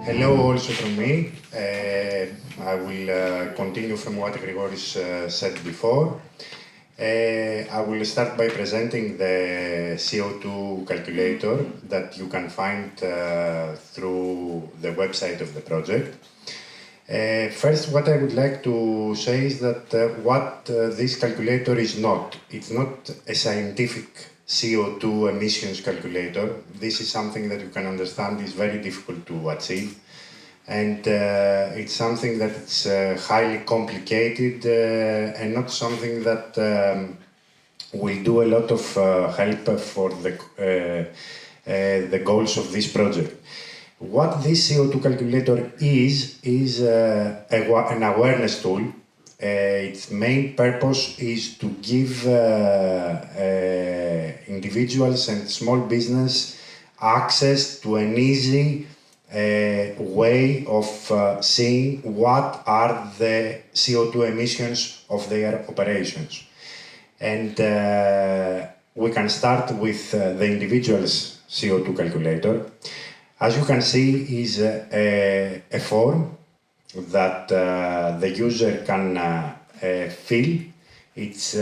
Hello also from me. I will continue from what Grigoris said before. I will start by presenting the CO2 calculator that you can find through the website of the project. First, what I would like to say is that what this calculator is not. It's not a scientific CO2 emissions calculator. This is something that you can understand is very difficult to achieve. And it's something that it's highly complicated and not something that will do a lot of help for the goals of this project. What this CO2 calculator is an awareness tool. Its main purpose is to give individuals and small business access to an easy way of seeing what are the CO2 emissions of their operations. And we can start with the individual's CO2 calculator. As you can see, is a form that the user can fill. It's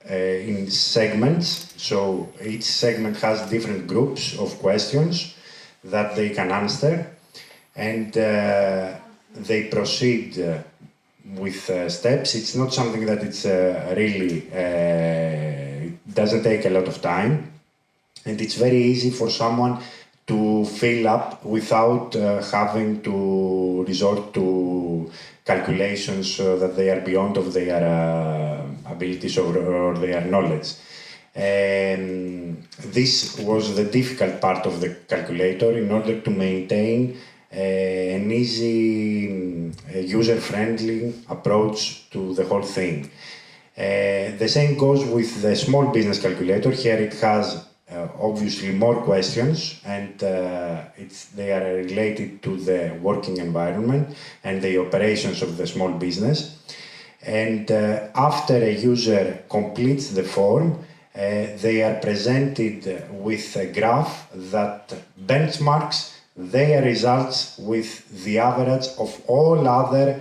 in segments, so each segment has different groups of questions that they can answer, and they proceed with steps. It's not something that it's really, it doesn't take a lot of time, and it's very easy for someone to fill up without having to resort to calculations that they are beyond of their abilities or their knowledge. This was the difficult part of the calculator in order to maintain an easy, user-friendly approach to the whole thing. The same goes with the small business calculator. Here it has obviously more questions, and they are related to the working environment and the operations of the small business. And after a user completes the form, they are presented with a graph that benchmarks their results with the average of all other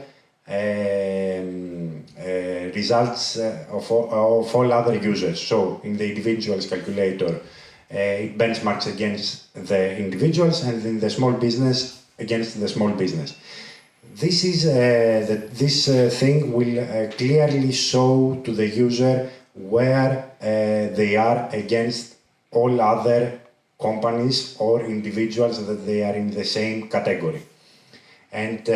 results of all other users. So in the individual's calculator, it benchmarks against the individuals, and in the small business against the small business. This is this thing will clearly show to the user where they are against all other companies or individuals that they are in the same category. And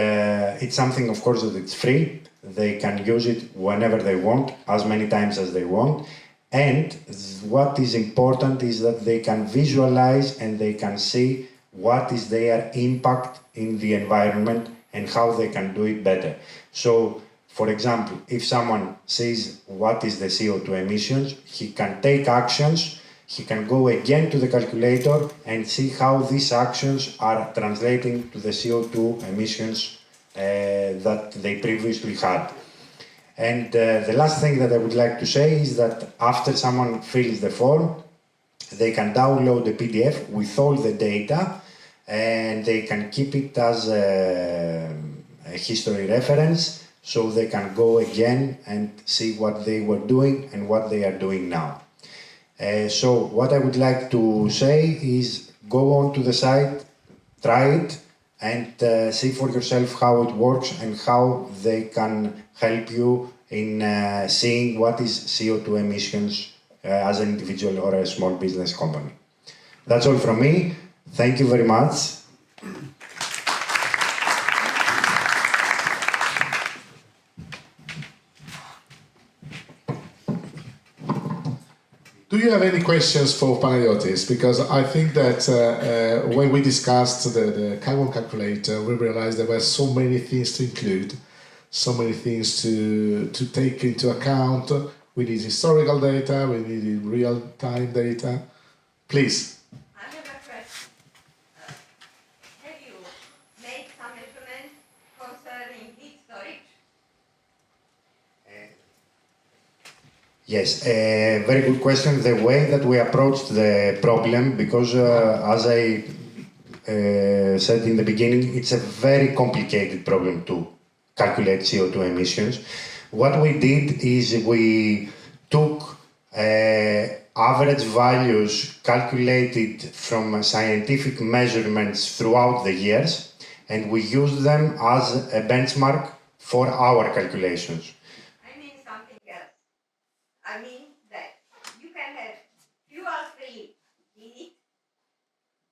it's something, of course, that it's free. They can use it whenever they want, as many times as they want. And what is important is that they can visualize and they can see what is their impact in the environment and how they can do it better. So, for example, if someone sees what is the CO2 emissions, he can take actions, he can go again to the calculator and see how these actions are translating to the CO2 emissions that they previously had. And the last thing that I would like to say is that after someone fills the form, they can download the PDF with all the data, and they can keep it as a history reference, so they can go again and see what they were doing and what they are doing now. So what I would like to say is go on to the site, try it, and see for yourself how it works and how they can help you in seeing what is CO2 emissions as an individual or a small business company. That's all from me. Thank you very much. Do you have any questions for Panagiotis? Because I think that when we discussed the carbon calculator, we realized there were so many things to include, so many things to take into account. We need historical data, we need real-time data. Please. I have a question. Have you made some measurements concerning heat storage? Yes, very good question. The way that we approached the problem, because as I said in the beginning, it's a very complicated problem to calculate CO2 emissions. What we did is we took average values calculated from scientific measurements throughout the years, and we used them as a benchmark for our calculations. I mean something else. I mean that you can have fuel-free heat,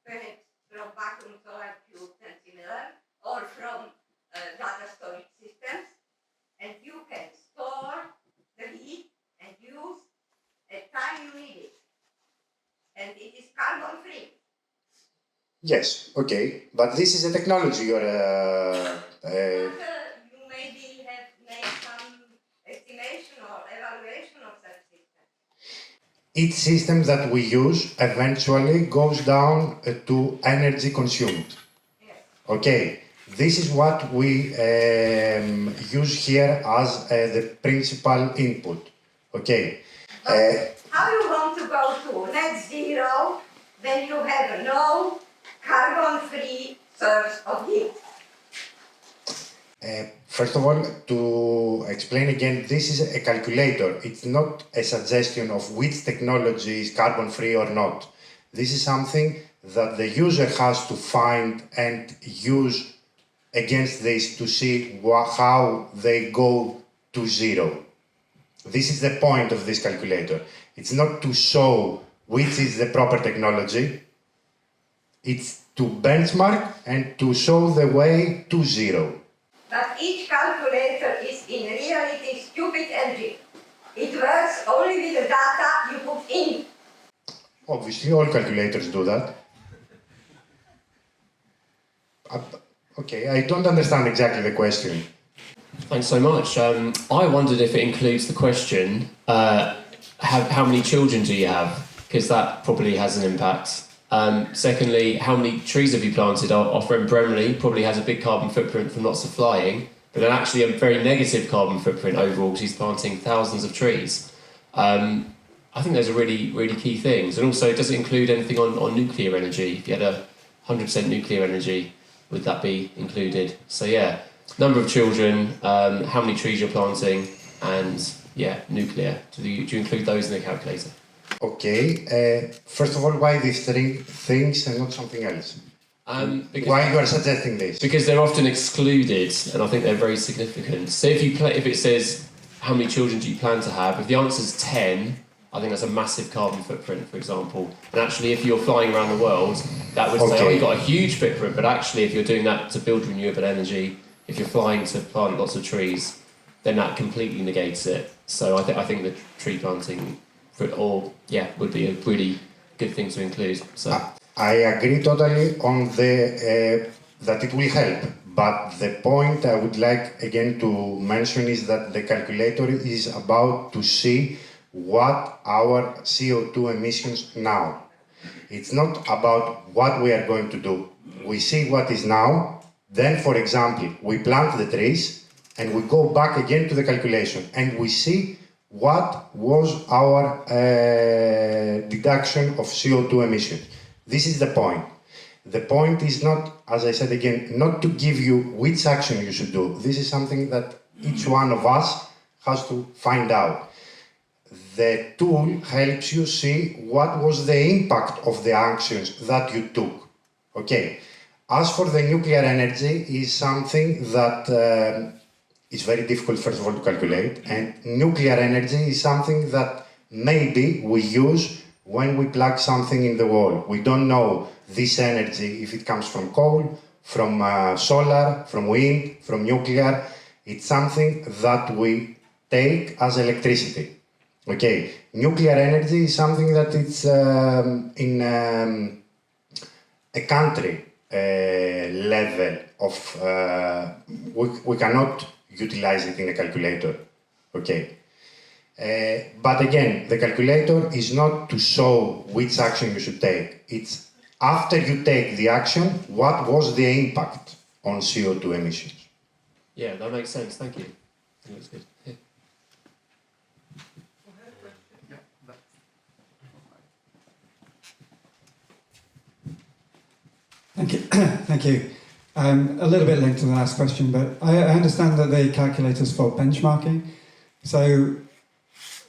perhaps from vacuum solar tubes and similar, or from data storage systems, and you can store the heat and use at time you need it. And it is carbon-free. Yes, okay, but this is a technology you're. You maybe have made some estimation or evaluation of such systems. Each system that we use eventually goes down to energy consumed. Yes. Okay, this is what we use here as the principal input. Okay. How you want to go to net zero when you have no carbon-free source of heat? First of all, to explain again, this is a calculator. It's not a suggestion of which technology is carbon-free or not. This is something that the user has to find and use against this to see how they go to zero. This is the point of this calculator. It's not to show which is the proper technology. It's to benchmark and to show the way to zero. But each calculator is in reality stupid engine. It works only with the data you put in. Obviously, all calculators do that. Okay, I don't understand exactly the question. Thanks so much. I wondered if it includes the question, how many children do you have? Because that probably has an impact. Secondly, how many trees have you planted? Our friend Bremley probably has a big carbon footprint from lots of flying, but then actually a very negative carbon footprint overall because he's planting thousands of trees. I think those are really, really key things. And also, does it include anything on nuclear energy? If you had 100% nuclear energy, would that be included? So yeah, number of children, how many trees you're planting, and yeah, nuclear. Do you include those in the calculator? Okay, first of all, why these three things and not something else? Because Why you are suggesting this? Because they're often excluded, and I think they're very significant. So if it says how many children do you plan to have, if the answer is 10, I think that's a massive carbon footprint, for example. And actually, if you're flying around the world, that would say, oh, you've got a huge footprint. But actually, if you're doing that to build renewable energy, if you're flying to plant lots of trees, then that completely negates it. So I think the tree planting, would be a really good thing to include. So I agree totally on the that it will help. But the point I would like again to mention is that the calculator is about to see what our CO2 emissions now. It's not about what we are going to do. We see what is now, then, for example, we plant the trees and we go back again to the calculation and we see what was our deduction of CO2 emissions. This is the point. The point is not, as I said again, not to give you which action you should do. This is something that each one of us has to find out. The tool helps you see what was the impact of the actions that you took. Okay. As for the nuclear energy, is something that is very difficult, first of all, to calculate. And nuclear energy is something that maybe we use when we plug something in the wall. We don't know this energy, if it comes from coal, from solar, from wind, from nuclear. It's something that we take as electricity. Okay, nuclear energy is something that it's in a country level of, we cannot utilize it in a calculator. Okay. But again, the calculator is not to show which action you should take. It's after you take the action, what was the impact on CO2 emissions? yeah, that makes sense. Thank you. I think that's good. Yeah. Thank you. Thank you. A little bit linked to the last question, but I understand that the calculator's for benchmarking. So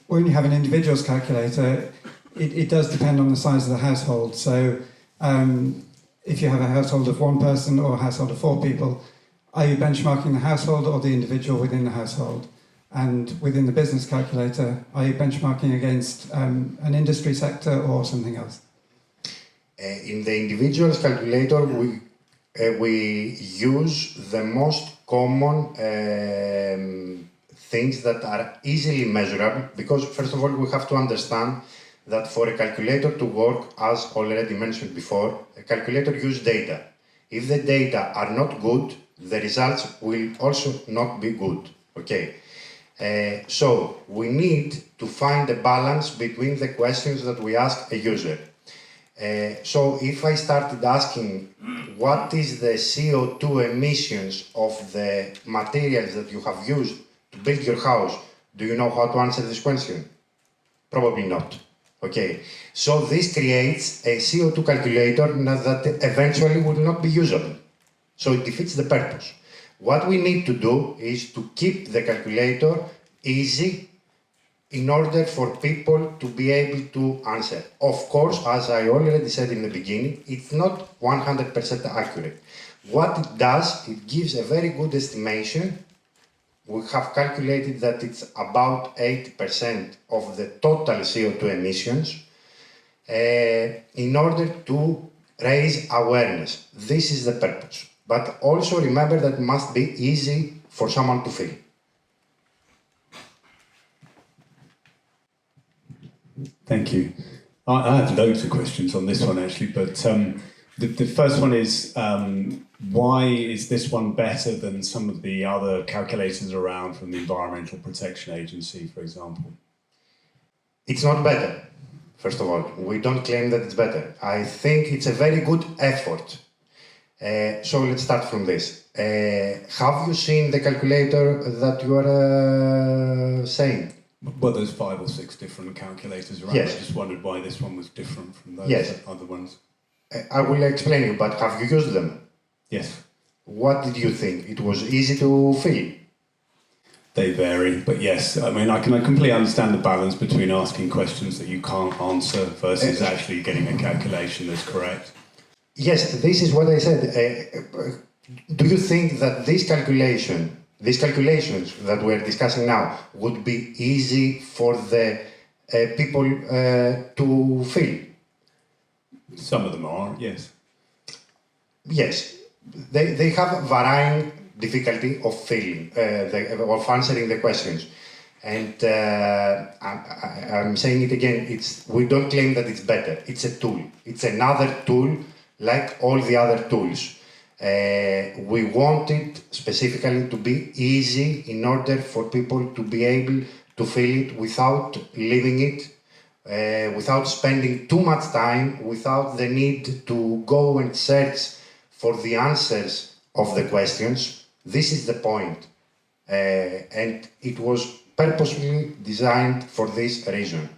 when you have an individual's calculator, it does depend on the size of the household. So if you have a household of one person or a household of 4 people, are you benchmarking the household or the individual within the household? And within the business calculator, are you benchmarking against an industry sector or something else? In the individuals calculator, we use the most common things that are easily measurable, because first of all we have to understand that for a calculator to work, as already mentioned before, a calculator uses data. If the data are not good, the results will also not be good. Okay. So we need to find a balance between the questions that we ask a user. So if I started asking what is the CO2 emissions of the materials that you have used to build your house, do you know how to answer this question? Probably not. Okay, so this creates a CO2 calculator that eventually will not be usable. So it defeats the purpose. What we need to do is to keep the calculator easy in order for people to be able to answer. Of course, as I already said in the beginning, it's not 100% accurate. What it does, it gives a very good estimation. We have calculated that it's about 80% of the total CO2 emissions in order to raise awareness. This is the purpose. But also remember that it must be easy for someone to fill. Thank you. I have loads of questions on this one actually, but the first one is why is this one better than some of the other calculators around from the Environmental Protection Agency, for example? It's not better, first of all. We don't claim that it's better. I think it's a very good effort. So let's start from this. Have you seen the calculator that you are saying? Well, there's 5 or 6 different calculators around. Yes. I just wondered why this one was different from those Yes. other ones. I will explain you, but have you used them? Yes. What did you think? It was easy to fill? They vary, but yes, I mean, I can completely understand the balance between asking questions that you can't answer versus actually getting a calculation that's correct. Yes, this is what I said. Do you think that these calculations that we're discussing now would be easy for the people to fill? Some of them are, yes. Yes, they have varying difficulty of filling, of answering the questions. And I'm saying it again, we don't claim that it's better. It's a tool. It's another tool like all the other tools. We want it specifically to be easy in order for people to be able to fill it without leaving it, without spending too much time, without the need to go and search for the answers of the questions. This is the point. And it was purposely designed for this reason.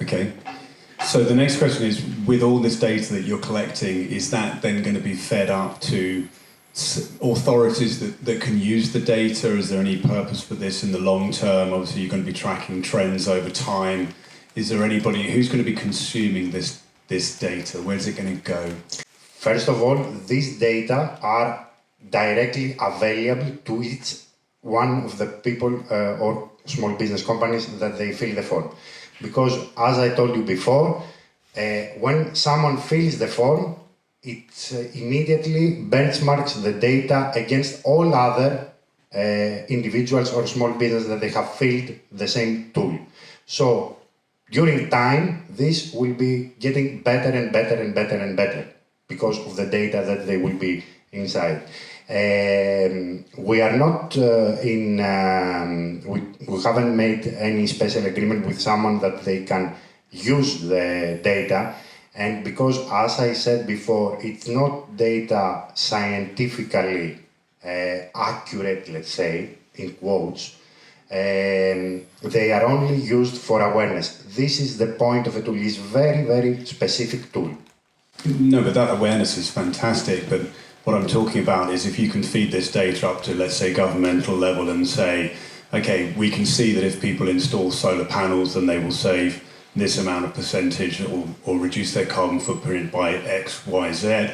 Okay. So the next question is, with all this data that you're collecting, is that then going to be fed up to authorities that can use the data? Is there any purpose for this in the long term? Obviously, you're going to be tracking trends over time. Is there anybody who's going to be consuming this data? Where's it going to go? First of all, these data are directly available to each one of the people or small business companies that they fill the form. Because, as I told you before, when someone fills the form, it immediately benchmarks the data against all other individuals or small businesses that they have filled the same tool. So, during time, this will be getting better and better and better and better because of the data that they will be inside. We are not we haven't made any special agreement with someone that they can use the data, and because, as I said before, it's not data scientifically accurate, let's say, in quotes, they are only used for awareness. This is the point of a tool. It's very, very specific tool. No, but that awareness is fantastic. But what I'm talking about is if you can feed this data up to, let's say, governmental level and say, okay, we can see that if people install solar panels, then they will save this amount of percentage or reduce their carbon footprint by X, Y, Z.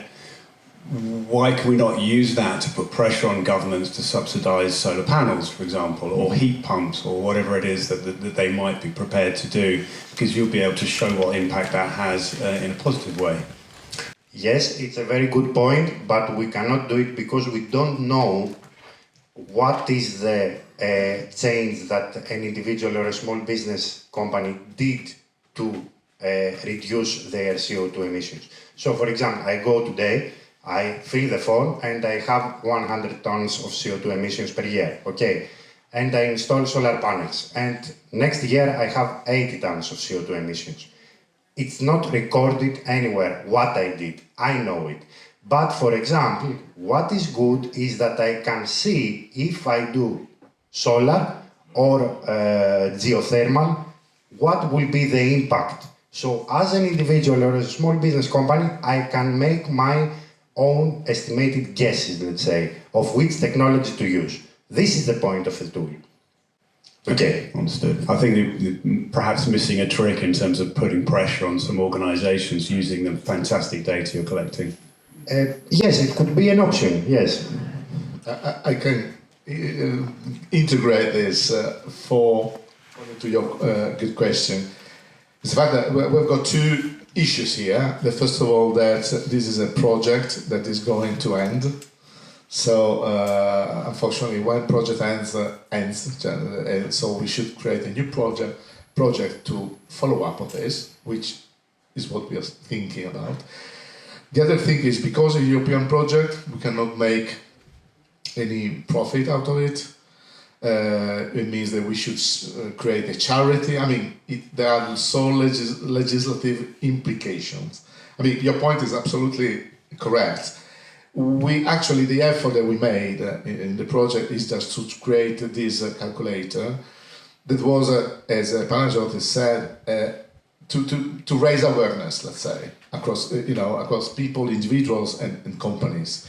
Why can we not use that to put pressure on governments to subsidise solar panels, for example, or heat pumps, or whatever it is that they might be prepared to do? Because you'll be able to show what impact that has in a positive way. Yes, it's a very good point, but we cannot do it because we don't know what is the change that an individual or a small business company did to reduce their CO2 emissions. So, for example, I go today, I fill the phone, and I have 100 tons of CO2 emissions per year, okay? And I install solar panels, and next year I have 80 tons of CO2 emissions. It's not recorded anywhere what I did, I know it. But for example, what is good is that I can see if I do solar or geothermal, what will be the impact. So as an individual or a small business company, I can make my own estimated guesses, let's say, of which technology to use. This is the point of the tool. Okay, understood. I think you're perhaps missing a trick in terms of putting pressure on some organisations using the fantastic data you're collecting. Yes, it could be an option, yes. I can integrate this to your good question. It's the fact that we've got two issues here. The first of all, that this is a project that is going to end. So unfortunately, when project ends, so we should create a new project to follow up on this, which is what we are thinking about. The other thing is, because it's a European project, we cannot make any profit out of it. It means that we should create a charity. I mean, there are so legislative implications. I mean, your point is absolutely correct. We actually, the effort that we made in the project is just to create this calculator that was, as Panagiotis said, to raise awareness, let's say, across people, individuals, and companies.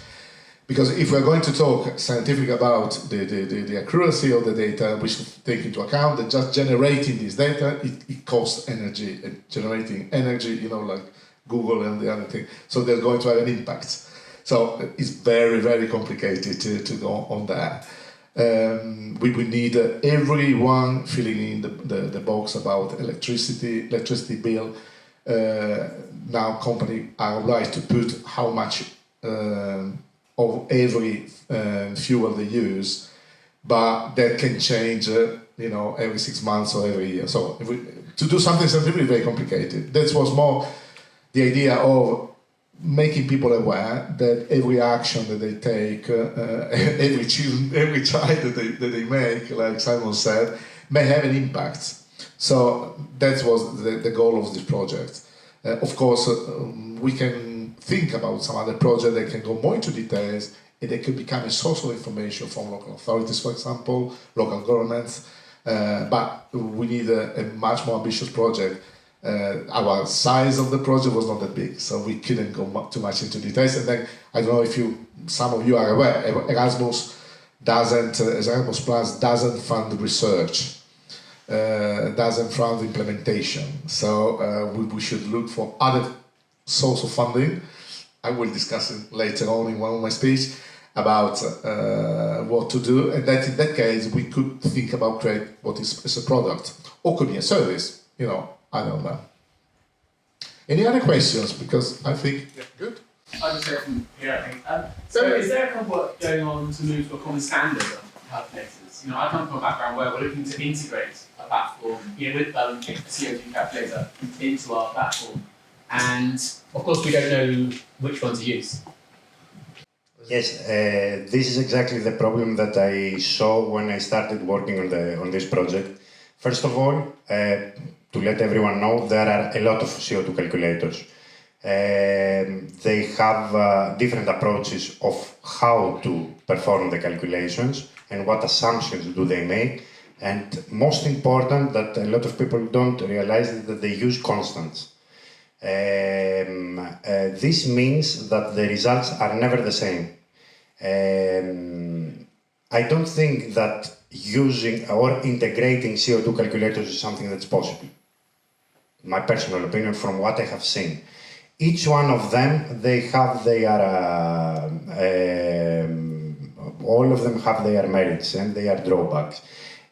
Because if we're going to talk scientific about the accuracy of the data, we should take into account that just generating this data, it costs energy, generating energy, like Google and the other thing. So they're going to have an impact. So it's very, very complicated to go on that. We will need everyone filling in the box about electricity bill. Now companies are obliged to put how much of every fuel they use, but that can change, every 6 months or every year. So to do something scientifically very complicated. That was more the idea of making people aware that every action that they take, every child that they make, like Simon said, may have an impact. So that was the goal of this project. Of course, we can think about some other project that can go more into details, and they could become a source of information from local authorities, for example, local governments. But we need a much more ambitious project. Our size of the project was not that big, so we couldn't go too much into details. And then, I don't know if some of you are aware, Erasmus Plus doesn't fund research, doesn't fund implementation. So we should look for other source of funding. I will discuss it later on in one of my speeches about what to do. And that in that case, we could think about create what is as a product, or could be a service, I don't know. Any other questions? Because I think, good. I'll just say from here, I think. So is there a kind of work going on to move to a common standard of calculators? I come from a background where we're looking to integrate a platform, with CO2 calculator into our platform. And of course, we don't know which one to use. Yes, this is exactly the problem that I saw when I started working on this project. First of all, to let everyone know, there are a lot of CO2 calculators. They have different approaches of how to perform the calculations and what assumptions do they make. And most important, that a lot of people don't realize, is that they use constants. This means that the results are never the same. I don't think that using or integrating CO2 calculators is something that's possible. My personal opinion from what I have seen. Each one of them, they have their, all of them have their merits and their drawbacks.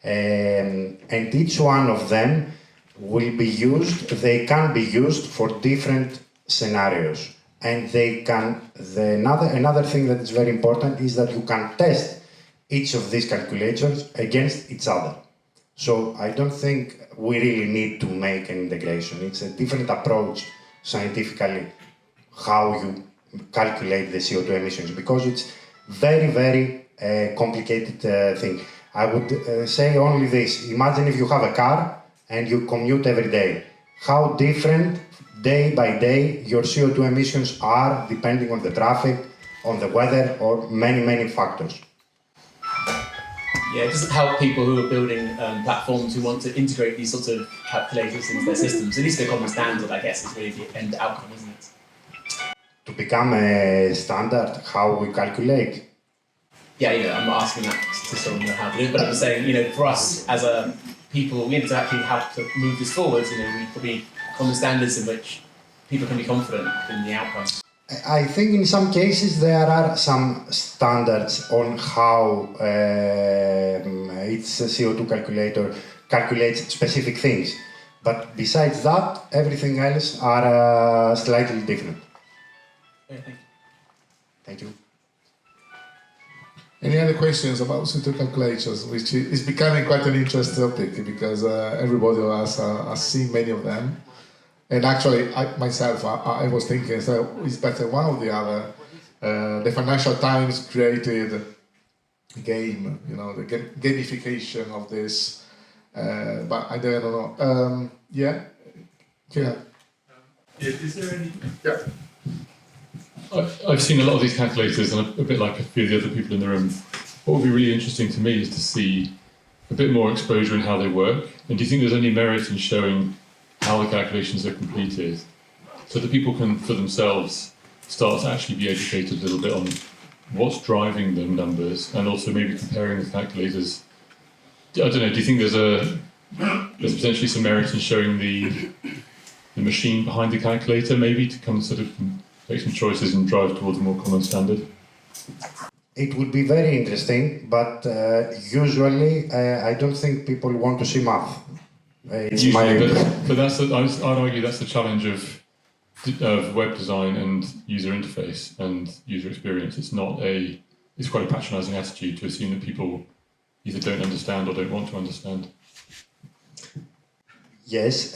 And each one of them will be used, they can be used for different scenarios. And they can, another thing that is very important is that you can test each of these calculators against each other. So I don't think we really need to make an integration. It's a different approach scientifically how you calculate the CO2 emissions because it's very, very complicated thing. I would say only this. Imagine if you have a car and you commute every day. How different day by day your CO2 emissions are depending on the traffic, on the weather, or many, many factors. Yeah, it doesn't help people who are building platforms who want to integrate these sorts of calculators into their systems. At least a common standard, I guess, is really the end outcome, isn't it? To become a standard, how we calculate. Yeah, I'm not asking that to sort of know how to do it, but I'm saying, for us as a people, we need to actually help to move this forward. We probably common standards in which people can be confident in the outcome. I think in some cases there are some standards on how its CO2 calculator calculates specific things. But besides that, everything else are slightly different. Yeah, thank you. Thank you. Any other questions about CO2 calculators, which is becoming quite an interesting topic because everybody of us has seen many of them. And actually, I was thinking, so it's better one or the other. The Financial Times created a game, the gamification of this, but I don't know. Yeah? Is there any... Yeah. I've seen a lot of these calculators, and a bit like a few of the other people in the room. What would be really interesting to me is to see a bit more exposure in how they work. And do you think there's any merit in showing how the calculations are completed, so that people can, for themselves, start to actually be educated a little bit on what's driving the numbers, and also maybe comparing the calculators? I don't know. Do you think there's potentially some merit in showing the machine behind the calculator, maybe to come sort of make some choices and drive towards a more common standard? It would be very interesting, but usually I don't think people want to see math. Usually, but that's I'd argue that's the challenge of web design and user interface and user experience. It's quite a patronising attitude to assume that people either don't understand or don't want to understand. Yes,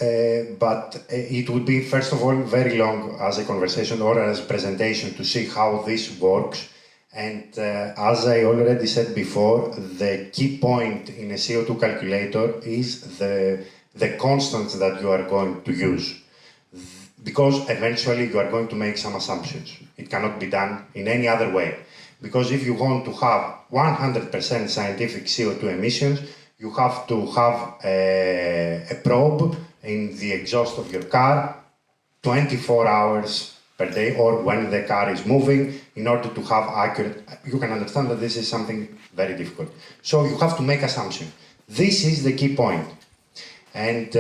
but it would be, first of all, very long as a conversation or as a presentation to see how this works. And as I already said before, the key point in a CO2 calculator is the constants that you are going to use. Because eventually you are going to make some assumptions. It cannot be done in any other way. Because if you want to have 100% scientific CO2 emissions, you have to have a probe in the exhaust of your car 24 hours per day, or when the car is moving, in order to have accurate. You can understand that this is something very difficult. So you have to make assumptions. This is the key point. And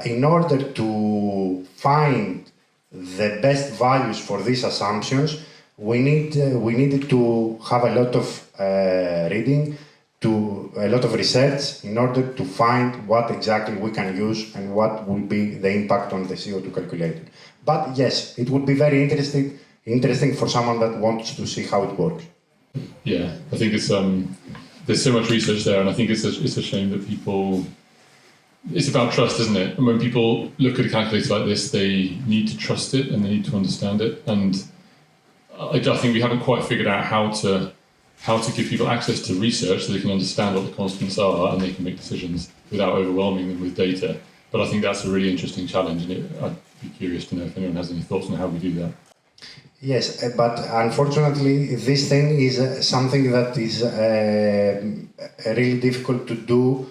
in order to find the best values for these assumptions, we needed to have a lot of reading, a lot of research in order to find what exactly we can use and what will be the impact on the CO2 calculator. But yes, it would be very interesting for someone that wants to see how it works. Yeah, I think it's there's so much research there, and I think it's a shame that people. It's about trust, isn't it? And when people look at a calculator like this, they need to trust it and they need to understand it. And I think we haven't quite figured out how to give people access to research so they can understand what the constants are and they can make decisions without overwhelming them with data. But I think that's a really interesting challenge, and I'd be curious to know if anyone has any thoughts on how we do that. Yes, but unfortunately, this thing is something that is really difficult to do.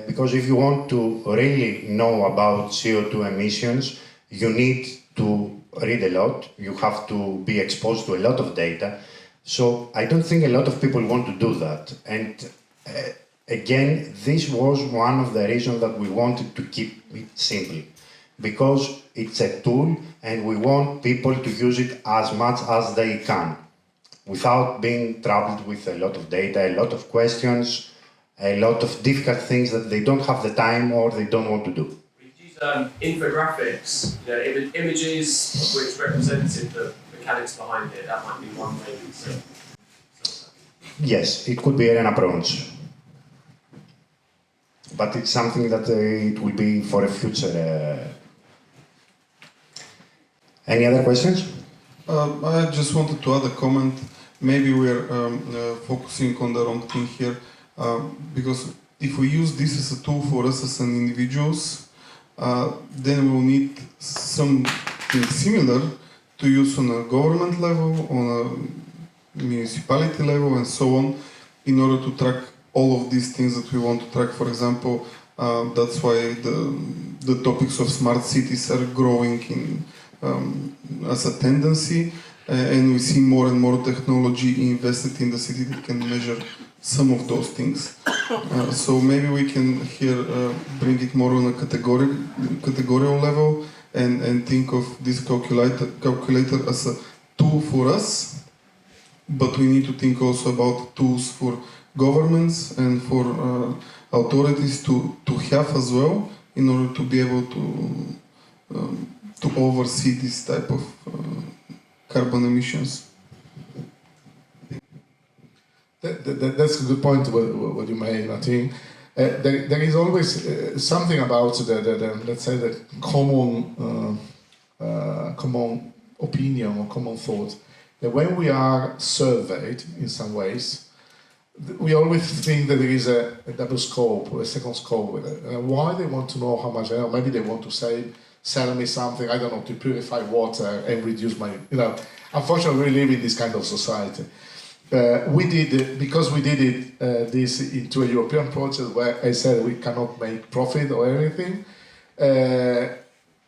Because if you want to really know about CO2 emissions, you need to read a lot, you have to be exposed to a lot of data. So I don't think a lot of people want to do that. And again, this was one of the reasons that we wanted to keep it simple, because it's a tool and we want people to use it as much as they can, without being troubled with a lot of data, a lot of questions, a lot of difficult things that they don't have the time or they don't want to do. We could use infographics, images which represented the mechanics behind it. That might be one way. Yes, it could be an approach. But it's something that it will be for a future. Any other questions? I just wanted to add a comment. Maybe we're focusing on the wrong thing here, because if we use this as a tool for us as an individuals, then we'll need something similar to use on a government level, on a municipality level, and so on, in order to track all of these things that we want to track. For example, that's why the topics of smart cities are growing as a tendency, and we see more and more technology invested in the city that can measure some of those things. So maybe we can here bring it more on a categorical level and think of this calculator as a tool for us, but we need to think also about tools for governments and for authorities to have as well, in order to be able to oversee this type of carbon emissions. That's a good point what you made, Martin. There is always something about the let's say the common opinion or common thought that when we are surveyed in some ways, we always think that there is a double scope or a second scope with it. Why they want to know how much? Maybe they want to sell me something, I don't know, to purify water and reduce my, unfortunately we live in this kind of society. We did this into a European project where I said we cannot make profit or anything.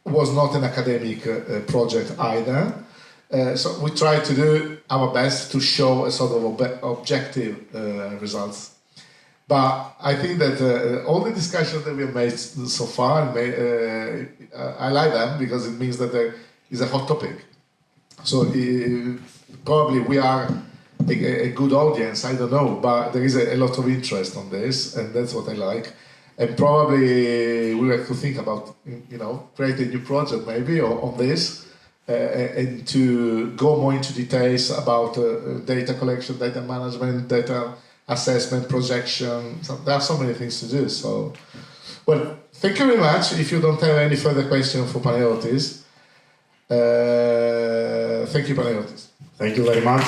Was not an academic project either. So we tried to do our best to show a sort of objective results. But I think that all the discussions that we have made so far, I like them because it means that there is a hot topic. So probably we are a good audience, I don't know, but there is a lot of interest on this, and that's what I like. And probably we have to think about, create a new project maybe on this, and to go more into details about data collection, data management, data assessment, projection. So there are so many things to do. So, well, thank you very much. If you don't have any further questions for Panayotis, thank you, Panayotis. Thank you very much.